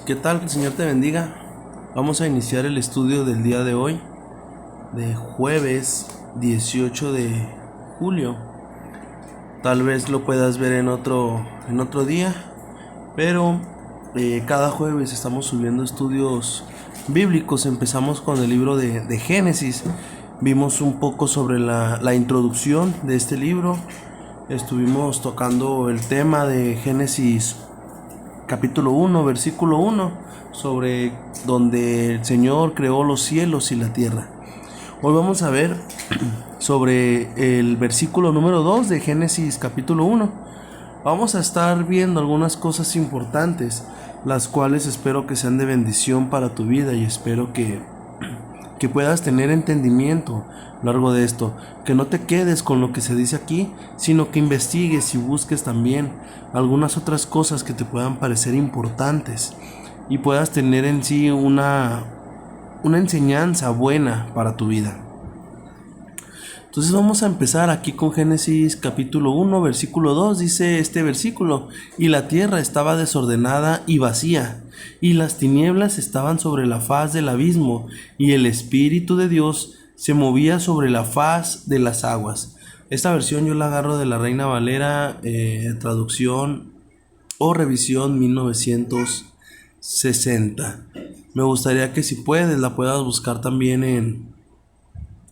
¿Qué tal? Que el Señor te bendiga. Vamos a iniciar el estudio del día de hoy, de jueves 18 de julio. Tal vez lo puedas ver en otro día, pero cada jueves estamos subiendo estudios bíblicos. Empezamos con el libro de Génesis. Vimos un poco sobre la introducción de este libro. Estuvimos tocando el tema de Génesis capítulo 1, versículo 1, sobre donde el Señor creó los cielos y la tierra. Hoy vamos a ver sobre el versículo número 2 de Génesis capítulo 1. Vamos a estar viendo algunas cosas importantes, las cuales espero que sean de bendición para tu vida, y espero que puedas tener entendimiento a lo largo de esto, que no te quedes con lo que se dice aquí, sino que investigues y busques también algunas otras cosas que te puedan parecer importantes y puedas tener en sí una enseñanza buena para tu vida. Entonces vamos a empezar aquí con Génesis capítulo 1, versículo 2. Dice este versículo: y la tierra estaba desordenada y vacía, y las tinieblas estaban sobre la faz del abismo, y el Espíritu de Dios se movía sobre la faz de las aguas. Esta versión yo la agarro de la Reina Valera, traducción o revisión 1960. Me gustaría que, si puedes, la puedas buscar también en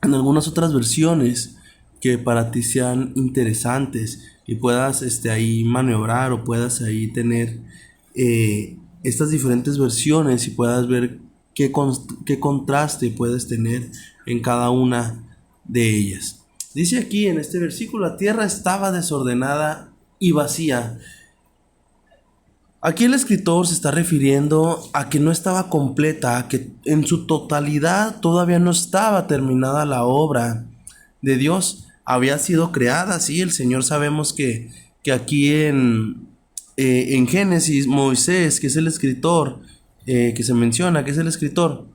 algunas otras versiones que para ti sean interesantes y puedas ahí maniobrar, o puedas ahí tener estas diferentes versiones y puedas ver qué contraste puedes tener en cada una de ellas. Dice aquí en este versículo: la tierra estaba desordenada y vacía. Aquí el escritor se está refiriendo a que no estaba completa, a que en su totalidad todavía no estaba terminada la obra de Dios. Había sido creada, sí, el Señor, sabemos que aquí en Génesis, Moisés, que es el escritor, que se menciona que es el escritor,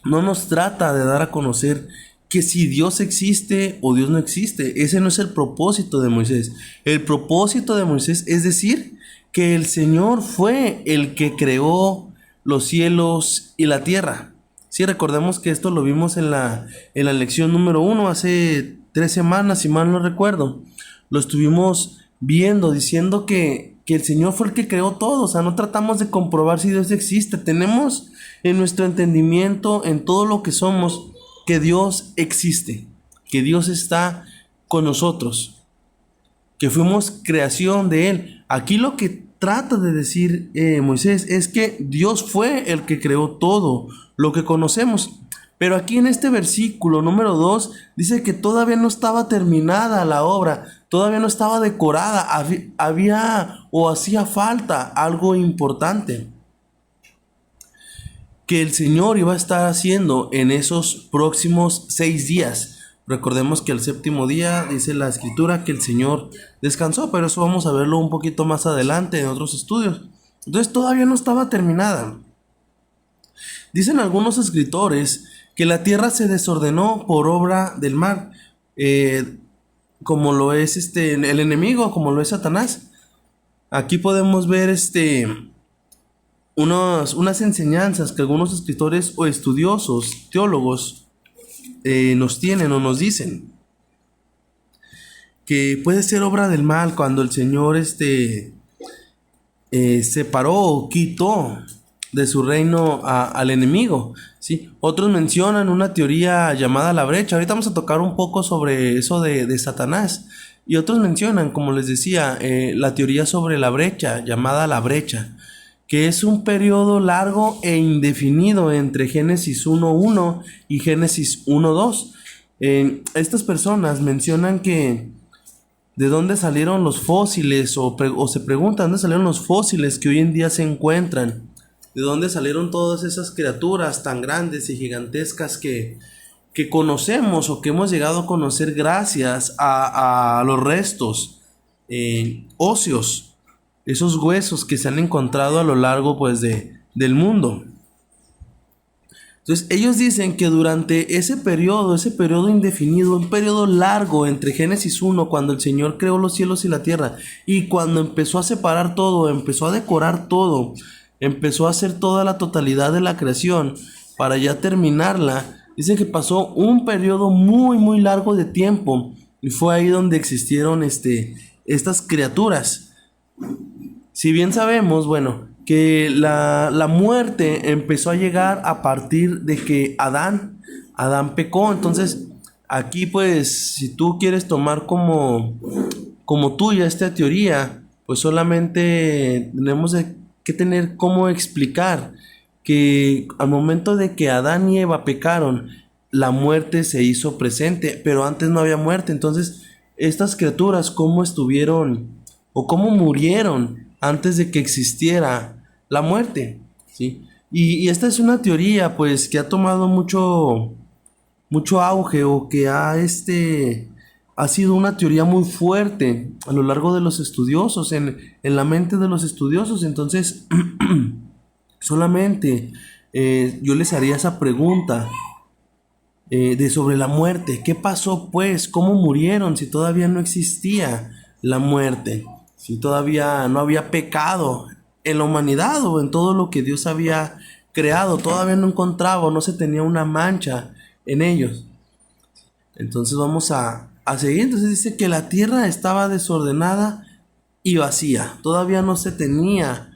no nos trata de dar a conocer que si Dios existe o Dios no existe. Ese no es el propósito de Moisés. El propósito de Moisés es decir que el Señor fue el que creó los cielos y la tierra. Sí, recordemos que esto lo vimos en la lección número 1 hace 3 semanas, si mal no recuerdo. Lo estuvimos viendo, diciendo que el Señor fue el que creó todo. O sea, no tratamos de comprobar si Dios existe. Tenemos en nuestro entendimiento, en todo lo que somos, que Dios existe, que Dios está con nosotros, que fuimos creación de Él. Aquí lo que trata de decir Moisés es que Dios fue el que creó todo lo que conocemos. Pero aquí en este versículo número 2 dice que todavía no estaba terminada la obra, todavía no estaba decorada, había o hacía falta algo importante que el Señor iba a estar haciendo en esos próximos 6 días. Recordemos que el séptimo día dice la escritura que el Señor descansó, pero eso vamos a verlo un poquito más adelante en otros estudios. Entonces todavía no estaba terminada. Dicen algunos escritores que la tierra se desordenó por obra del mal, como lo es el enemigo, como lo es Satanás. Aquí podemos ver unas enseñanzas que algunos escritores o estudiosos, teólogos, nos tienen o nos dicen que puede ser obra del mal cuando el Señor separó o quitó de su reino al enemigo, ¿sí? Otros mencionan una teoría llamada la brecha. Ahorita vamos a tocar un poco sobre eso de Satanás. Y otros mencionan, como les decía, la teoría sobre la brecha, llamada la brecha, que es un periodo largo e indefinido entre Génesis 1:1 y Génesis 1:2. Estas personas mencionan que de dónde salieron los fósiles, o se preguntan dónde salieron los fósiles que hoy en día se encuentran, de dónde salieron todas esas criaturas tan grandes y gigantescas que conocemos o que hemos llegado a conocer gracias a los restos óseos, esos huesos que se han encontrado a lo largo del mundo. Entonces ellos dicen que durante ese periodo indefinido, un periodo largo entre Génesis 1, cuando el Señor creó los cielos y la tierra, y cuando empezó a separar todo, empezó a decorar todo, empezó a hacer toda la totalidad de la creación para ya terminarla, dice que pasó un periodo muy muy largo de tiempo y fue ahí donde existieron estas criaturas. Si bien sabemos, bueno, que la muerte empezó a llegar a partir de que Adán pecó. Entonces aquí pues si tú quieres tomar como tuya esta teoría, pues solamente tenemos que tener cómo explicar que al momento de que Adán y Eva pecaron, la muerte se hizo presente, pero antes no había muerte. Entonces, estas criaturas, ¿cómo estuvieron o cómo murieron antes de que existiera la muerte? ¿Sí? Y esta es una teoría, pues, que ha tomado mucho auge, o que ha sido una teoría muy fuerte a lo largo de los estudiosos, en la mente de los estudiosos. Entonces, solamente yo les haría esa pregunta de sobre la muerte. ¿Qué pasó pues? ¿Cómo murieron si todavía no existía la muerte? Si todavía no había pecado en la humanidad o en todo lo que Dios había creado, todavía no encontraba o no se tenía una mancha en ellos. Entonces vamos a seguir. Entonces dice que la tierra estaba desordenada y vacía. Todavía no se tenía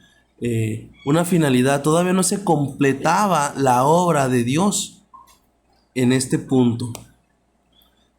una finalidad, todavía no se completaba la obra de Dios en este punto.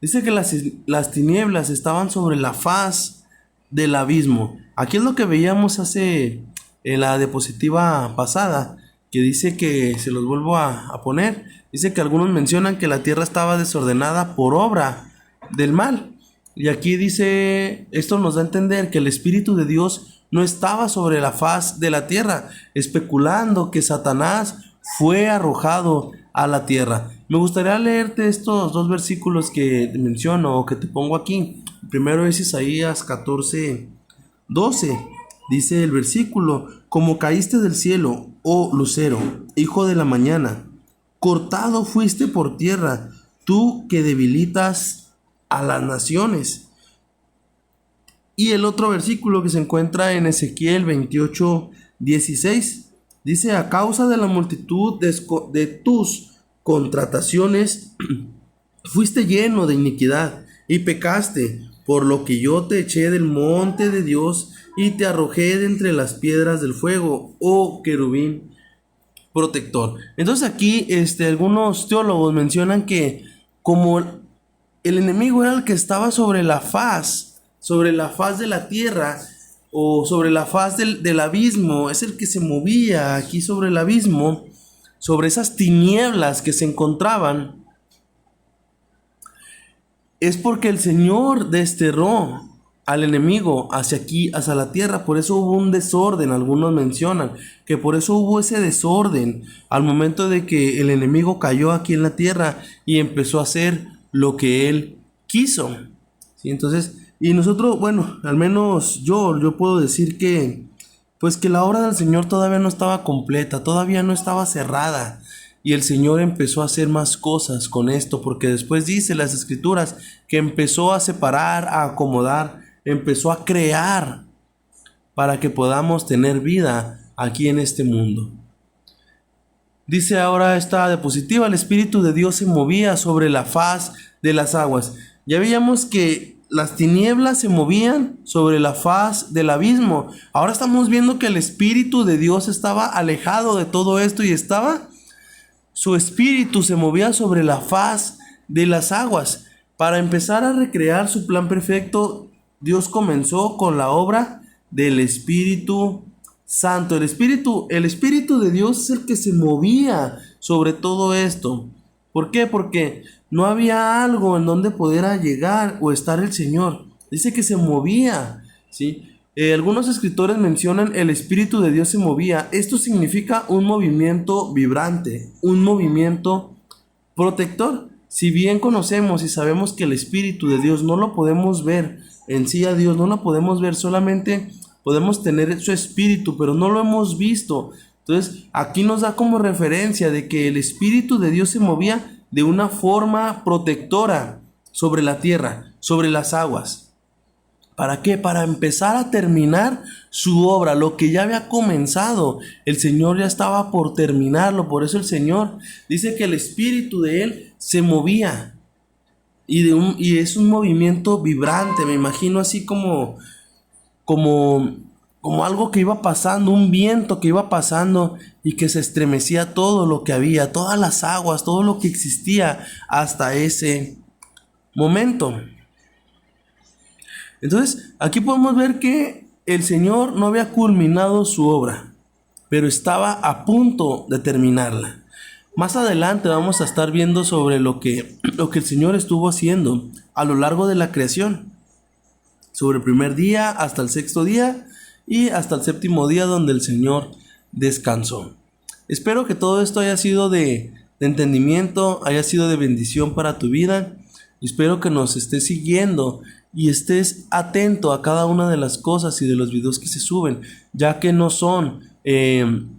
Dice que las tinieblas estaban sobre la faz del abismo. Aquí es lo que veíamos en la diapositiva pasada, que dice que, se los vuelvo a poner, dice que algunos mencionan que la tierra estaba desordenada por obra del mal. Y aquí dice, esto nos da a entender que el Espíritu de Dios no estaba sobre la faz de la tierra, especulando que Satanás fue arrojado a la tierra. Me gustaría leerte estos dos versículos que menciono o que te pongo aquí. Primero es Isaías 14:12. Dice el versículo: como caíste del cielo, oh lucero, hijo de la mañana, cortado fuiste por tierra, tú que debilitas a las naciones. Y el otro versículo que se encuentra en Ezequiel 28:16 dice: a causa de la multitud de tus contrataciones fuiste lleno de iniquidad y pecaste, por lo que yo te eché del monte de Dios y te arrojé de entre las piedras del fuego, oh querubín protector. Entonces aquí algunos teólogos mencionan que como el enemigo era el que estaba sobre la faz de la tierra, o sobre la faz del abismo, es el que se movía aquí sobre el abismo, sobre esas tinieblas que se encontraban, es porque el Señor desterró al enemigo hacia aquí, hacia la tierra. Por eso hubo un desorden. Algunos mencionan que por eso hubo ese desorden al momento de que el enemigo cayó aquí en la tierra y empezó a hacer lo que él quiso. ¿Sí? Entonces, y nosotros, bueno, al menos yo puedo decir que pues que la obra del Señor todavía no estaba completa, todavía no estaba cerrada. Y el Señor empezó a hacer más cosas con esto, porque después dice las Escrituras que empezó a separar, a acomodar, empezó a crear para que podamos tener vida aquí en este mundo. Dice ahora esta diapositiva: el Espíritu de Dios se movía sobre la faz de las aguas. Ya veíamos que las tinieblas se movían sobre la faz del abismo. Ahora estamos viendo que el Espíritu de Dios estaba alejado de todo esto y su Espíritu se movía sobre la faz de las aguas. Para empezar a recrear su plan perfecto, Dios comenzó con la obra del Espíritu Santo. El Espíritu de Dios es el que se movía sobre todo esto. ¿Por qué? Porque no había algo en donde pudiera llegar o estar el Señor. Dice que se movía, ¿sí? Algunos escritores mencionan el Espíritu de Dios se movía. Esto significa un movimiento vibrante, un movimiento protector. Si bien conocemos y sabemos que el Espíritu de Dios no lo podemos ver en sí, a Dios no lo podemos ver, solamente podemos tener su espíritu, pero no lo hemos visto. Entonces aquí nos da como referencia de que el Espíritu de Dios se movía de una forma protectora sobre la tierra, sobre las aguas, ¿Para qué? Para empezar a terminar su obra, lo que ya había comenzado. El Señor ya estaba por terminarlo. Por eso el Señor dice que el espíritu de Él se movía. Y es un movimiento vibrante, me imagino así como algo que iba pasando, un viento que iba pasando y que se estremecía todo lo que había, todas las aguas, todo lo que existía hasta ese momento. Entonces, aquí podemos ver que el Señor no había culminado su obra, pero estaba a punto de terminarla. Más adelante vamos a estar viendo sobre lo que el Señor estuvo haciendo a lo largo de la creación. Sobre el primer día hasta el sexto día y hasta el séptimo día donde el Señor descansó. Espero que todo esto haya sido de entendimiento, haya sido de bendición para tu vida. Espero que nos estés siguiendo y estés atento a cada una de las cosas y de los videos que se suben, ya que no son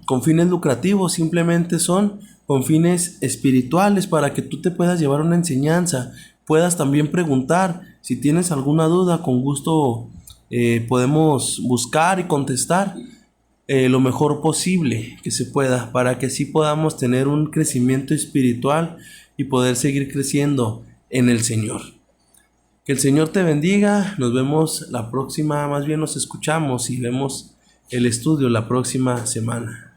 con fines lucrativos, simplemente son con fines espirituales para que tú te puedas llevar una enseñanza, puedas también preguntar. Si tienes alguna duda, con gusto podemos buscar y contestar lo mejor posible que se pueda, para que así podamos tener un crecimiento espiritual y poder seguir creciendo en el Señor. Que el Señor te bendiga. Nos vemos la próxima, más bien nos escuchamos y vemos el estudio la próxima semana.